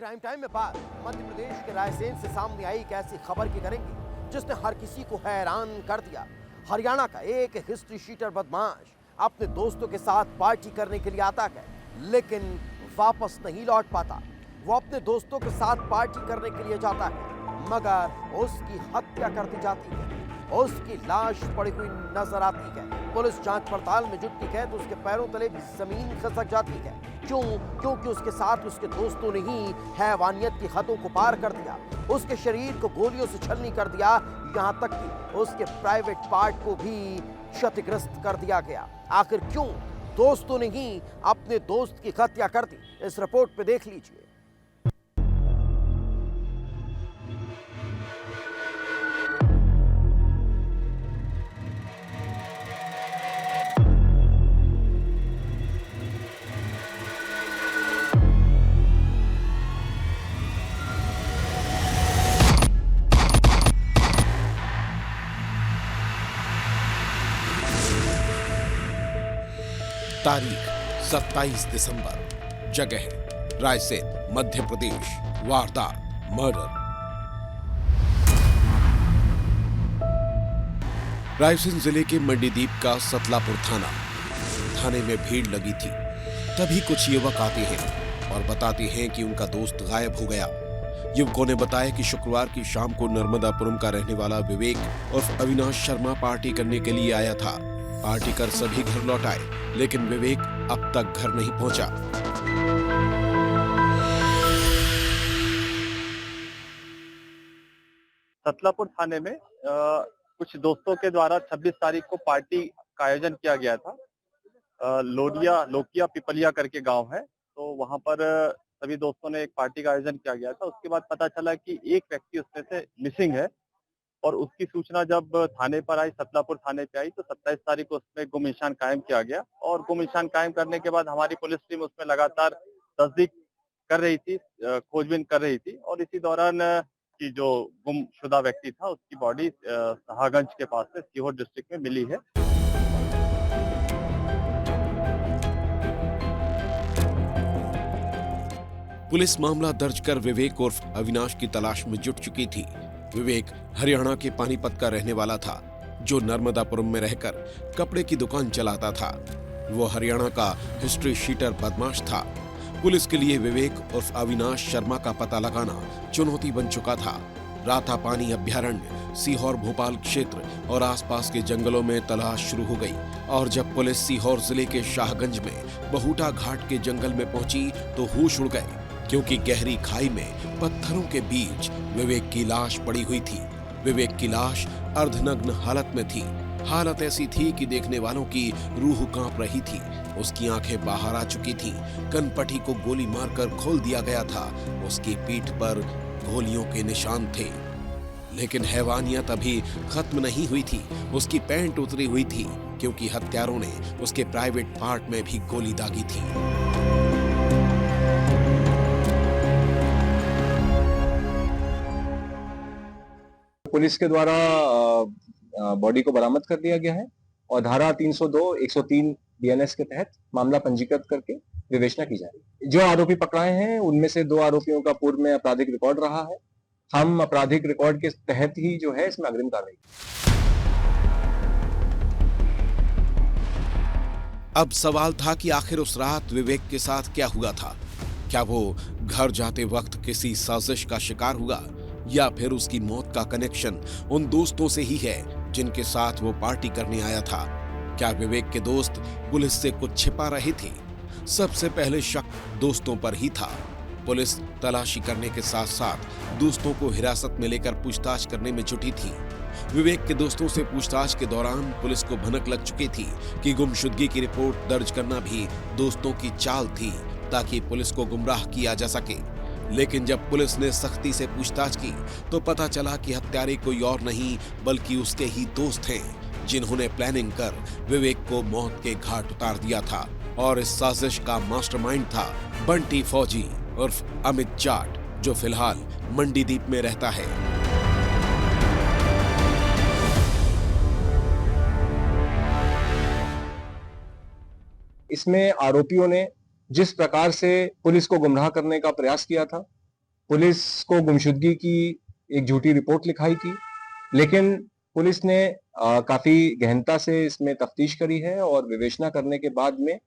Crime time में बात मध्य प्रदेश के रायसेन से सामने आई एक ऐसी खबर की करेंगे जिसने हर किसी को हैरान कर दिया। हरियाणा का एक हिस्ट्री शीटर बदमाश अपने दोस्तों के साथ पार्टी करने के लिए आता है, लेकिन वापस नहीं लौट पाता। वो अपने दोस्तों के साथ पार्टी करने के लिए जाता है, मगर उसकी हत्या कर दी जाती है। उसकी लाश पड़ी हुई नजर आती है। पुलिस जांच पड़ताल में जुटती है तो उसके पैरों तले भी जमीन खिसक जाती है। क्यों? क्योंकि उसके साथ उसके दोस्तों ने ही हैवानियत की हदों को पार कर दिया। उसके शरीर को गोलियों से छलनी कर दिया, यहाँ तक कि उसके प्राइवेट पार्ट को भी क्षतिग्रस्त कर दिया गया। आखिर क्यों? दोस्तों ने ही अपने दोस्त की हत्या कर दी। इस रिपोर्ट पे देख लीजिए। तारीख 27 दिसंबर, जगह रायसेन, मध्य प्रदेश। वारदात मर्डर। रायसेन जिले के मंडीदीप का सतलापुर थाने में भीड़ लगी थी। तभी कुछ युवक आते हैं और बताते हैं कि उनका दोस्त गायब हो गया। युवकों ने बताया कि शुक्रवार की शाम को नर्मदापुरम का रहने वाला विवेक उर्फ अविनाश शर्मा पार्टी करने के लिए आया था। पार्टी कर सभी घर लौट आए, लेकिन विवेक अब तक घर नहीं पहुंचा। सतलापुर थाने में कुछ दोस्तों के द्वारा 26 तारीख को पार्टी का आयोजन किया गया था। लोकिया पिपलिया करके गांव है, तो वहां पर सभी दोस्तों ने एक पार्टी का आयोजन किया गया था। उसके बाद पता चला कि एक व्यक्ति उसमें से मिसिंग है और उसकी सूचना जब थाने पर आई, सतलापुर थाने पे आई, तो 27 तारीख को उसमें गुम निशान कायम किया गया। और गुम निशान कायम करने के बाद हमारी पुलिस टीम उसमें लगातार तस्दीक कर रही थी, खोजबीन कर रही थी। और इसी दौरान कि जो गुमशुदा व्यक्ति था उसकी बॉडी सहागंज के पास से सीहोर डिस्ट्रिक्ट में मिली है। पुलिस मामला दर्ज कर विवेक उर्फ अविनाश की तलाश में जुट चुकी थी। विवेक हरियाणा के पानीपत का रहने वाला था, जो नर्मदापुरम में रहकर कपड़े की दुकान चलाता था। वो हरियाणा का हिस्ट्री शीटर बदमाश था। पुलिस के लिए विवेक उर्फ अविनाश शर्मा का पता लगाना चुनौती बन चुका था। रातापानी अभ्यारण्य, सीहोर भोपाल क्षेत्र और आसपास के जंगलों में तलाश शुरू हो गई। और जब पुलिस सीहोर जिले के शाहगंज में बहुटा घाट के जंगल में पहुंची तो होश उड़ गए, क्योंकि गहरी खाई में पत्थरों के बीच विवेक की लाश पड़ी हुई थी। विवेक की लाश अर्धनग्न हालत में थी। हालत ऐसी थी कि देखने वालों की रूह कांप रही थी। उसकी आंखें बाहर आ चुकी थीं। कनपटी को गोली मारकर खोल दिया गया था। उसकी पीठ पर गोलियों के निशान थे। लेकिन हैवानियत अभी खत्म नहीं हुई थी। उसकी पैंट उतरी हुई थी, क्योंकि हत्यारों ने उसके प्राइवेट पार्ट में भी गोली दागी थी। पुलिस के द्वारा बॉडी को बरामद कर लिया गया है और धारा 302, 103 बीएनएस के तहत मामला पंजीकृत करके विवेचना की जा रही है। जो आरोपी पकड़ाए हैं उनमें से 2 आरोपियों का पूर्व में आपराधिक रिकॉर्ड रहा है। हम आपराधिक रिकॉर्ड के तहत ही जो है इसमें अग्रिम कार्रवाई। अब सवाल था कि आखिर उस रात विवेक के साथ क्या हुआ था। क्या वो घर जाते वक्त किसी साजिश का शिकार हुआ, या फिर उसकी मौत का कनेक्शन उन दोस्तों से ही है जिनके साथ वो पार्टी करने आया था। क्या विवेक के दोस्त पुलिस से कुछ छिपा रहे थे? सबसे पहले शक दोस्तों पर ही था। पुलिस तलाशी करने के साथ साथ दोस्तों को हिरासत में लेकर पूछताछ करने में जुटी थी। विवेक के दोस्तों से पूछताछ के दौरान पुलिस को भनक लग चुकी थी कि गुमशुदगी की रिपोर्ट दर्ज करना भी दोस्तों की चाल थी, ताकि पुलिस को गुमराह किया जा सके। लेकिन जब पुलिस ने सख्ती से पूछताछ की तो पता चला कि हत्यारे कोई और नहीं बल्कि उसके ही दोस्त हैं, जिन्होंने प्लानिंग कर विवेक को मौत के घाट उतार दिया था। और इस साजिश का मास्टरमाइंड था बंटी फौजी उर्फ अमित जाट, जो फिलहाल मंडीदीप में रहता है। इसमें आरोपियों ने जिस प्रकार से पुलिस को गुमराह करने का प्रयास किया था, पुलिस को गुमशुदगी की एक झूठी रिपोर्ट लिखाई थी, लेकिन पुलिस ने काफी गहनता से इसमें तफ्तीश करी है और विवेचना करने के बाद में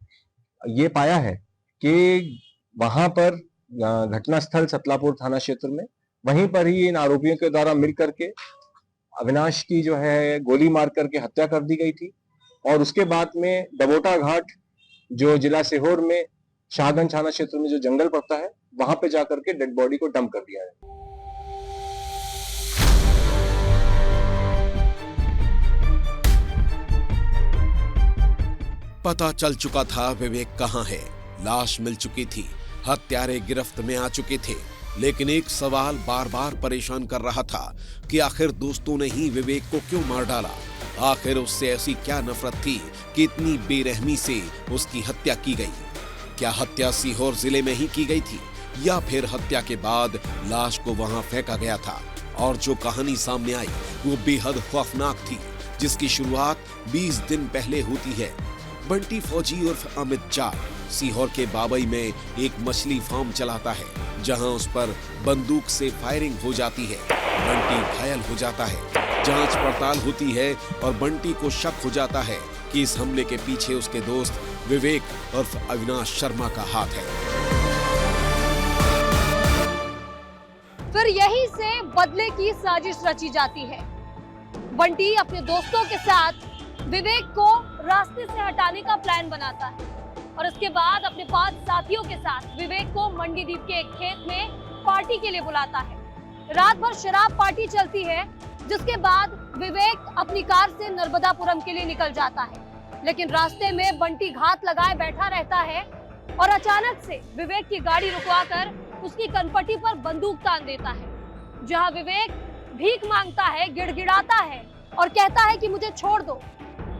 ये पाया है कि वहां पर घटनास्थल सतलापुर थाना क्षेत्र में वहीं पर ही इन आरोपियों के द्वारा मिल करके अविनाश की जो है गोली मार करके हत्या कर दी गई थी और उसके बाद में दबोटा घाट जो जिला सीहोर में शाहगंज थाना क्षेत्र में जो जंगल पड़ता है वहां पे जाकर के डेड बॉडी को डंप कर दिया है। पता चल चुका था विवेक कहां है, लाश मिल चुकी थी, हत्यारे गिरफ्त में आ चुके थे, लेकिन एक सवाल बार बार परेशान कर रहा था कि आखिर दोस्तों ने ही विवेक को क्यों मार डाला। आखिर उससे ऐसी क्या नफरत थी कि इतनी बेरहमी से उसकी हत्या की गई। क्या हत्या सीहोर जिले में ही की गई थी या फिर हत्या के बाद लाश को वहां फेंका गया था। और जो कहानी सामने आई वो बेहद खौफनाक थी, जिसकी शुरुआत 20 दिन पहले होती है। बंटी फौजी उर्फ अमित जाट सीहोर के बाबई में एक मछली फार्म चलाता है, जहां उस पर बंदूक से फायरिंग हो जाती है। बंटी घायल हो जाता है। जांच पड़ताल होती है और बंटी को शक हो जाता है कि इस हमले के पीछे उसके दोस्त विवेक उर्फ अविनाश शर्मा का हाथ है। फिर यहीं से बदले की साजिश रची जाती है। बंटी अपने दोस्तों के साथ विवेक को रास्ते से हटाने का प्लान बनाता है और उसके बाद अपने 5 साथियों के साथ विवेक को मंडीदीप के एक खेत में पार्टी के लिए बुलाता है। रात भर शराब पार्टी चलती है, जिसके बाद विवेक अपनी कार से नर्मदापुरम के लिए निकल जाता है, लेकिन रास्ते में बंटी घात लगाए बैठा रहता है और अचानक से विवेक की गाड़ी रुकवाकर उसकी कनपटी पर बंदूक तान देता है, जहां विवेक भीख मांगता है, गिड़गिड़ाता है और कहता है कि मुझे छोड़ दो,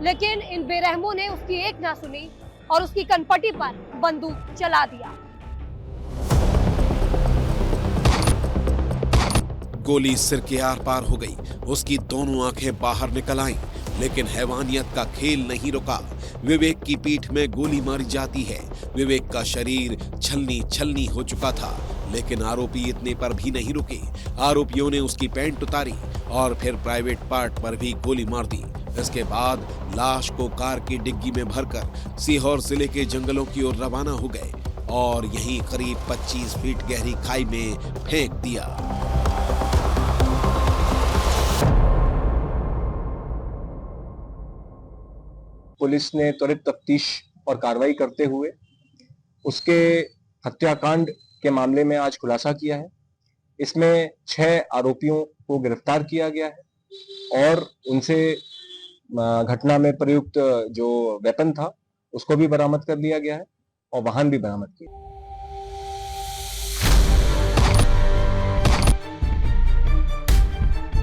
लेकिन इन बेरहमों ने उसकी एक ना सुनी और उसकी कनपटी पर बंदूक चला दिया। गोली सिर के आर पार हो गई, उसकी दोनों आंखें बाहर निकल आईं, लेकिन हैवानियत का खेल नहीं रुका। विवेक की पीठ में गोली मारी जाती है। विवेक का शरीर छलनी छलनी हो चुका था, लेकिन आरोपी इतने पर भी नहीं रुके। आरोपियों ने उसकी पैंट उतारी और फिर प्राइवेट पार्ट पर भी गोली मार दी। इसके बाद लाश को कार की डिग्गी में भरकर सीहोर जिले के जंगलों की ओर रवाना हो गए और यहीं करीब 25 फीट गहरी खाई में फेंक दिया। पुलिस ने त्वरित तफ्तीश और कार्रवाई करते हुए उसके हत्याकांड के मामले में आज खुलासा किया है। इसमें 6 आरोपियों को गिरफ्तार किया गया है और उनसे घटना में प्रयुक्त जो वेपन था उसको भी बरामद कर लिया गया है और वाहन भी बरामद किया।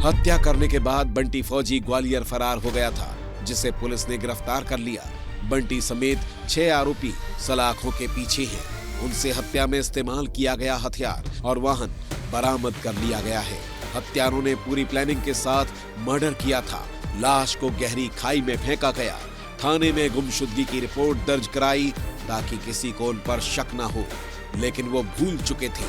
हत्या करने के बाद बंटी फौजी ग्वालियर फरार हो गया था, जिसे पुलिस ने गिरफ्तार कर लिया। बंटी समेत 6 आरोपी सलाखों के पीछे हैं। उनसे हत्या में इस्तेमाल किया गया हथियार और वाहन बरामद कर लिया गया है। हत्यारों ने पूरी प्लानिंग के साथ मर्डर किया था। लाश को गहरी खाई में फेंका गया। थाने में गुमशुदगी की रिपोर्ट दर्ज कराई ताकि किसी को उन पर शक न हो, लेकिन वो भूल चुके थे।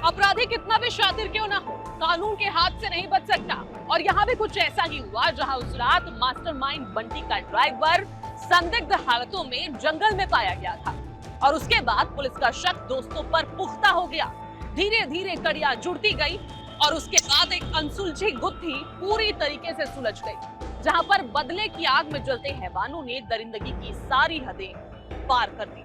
अपराधी कितना भी शातिर क्यों ना हो, कानून के हाथ से नहीं बच सकता। और यहाँ भी कुछ ऐसा ही हुआ, जहाँ उस रात मास्टरमाइंड बंटी का ड्राइवर संदिग्ध हालतों में जंगल में पाया गया था और उसके बाद पुलिस का शक दोस्तों पर पुख्ता हो गया। धीरे धीरे कड़ियां जुड़ती गई और उसके बाद एक अनसुलझी गुत्थी पूरी तरीके से सुलझ गई, जहां पर बदले की आग में जलते हैवानों ने दरिंदगी की सारी हदें पार कर दी।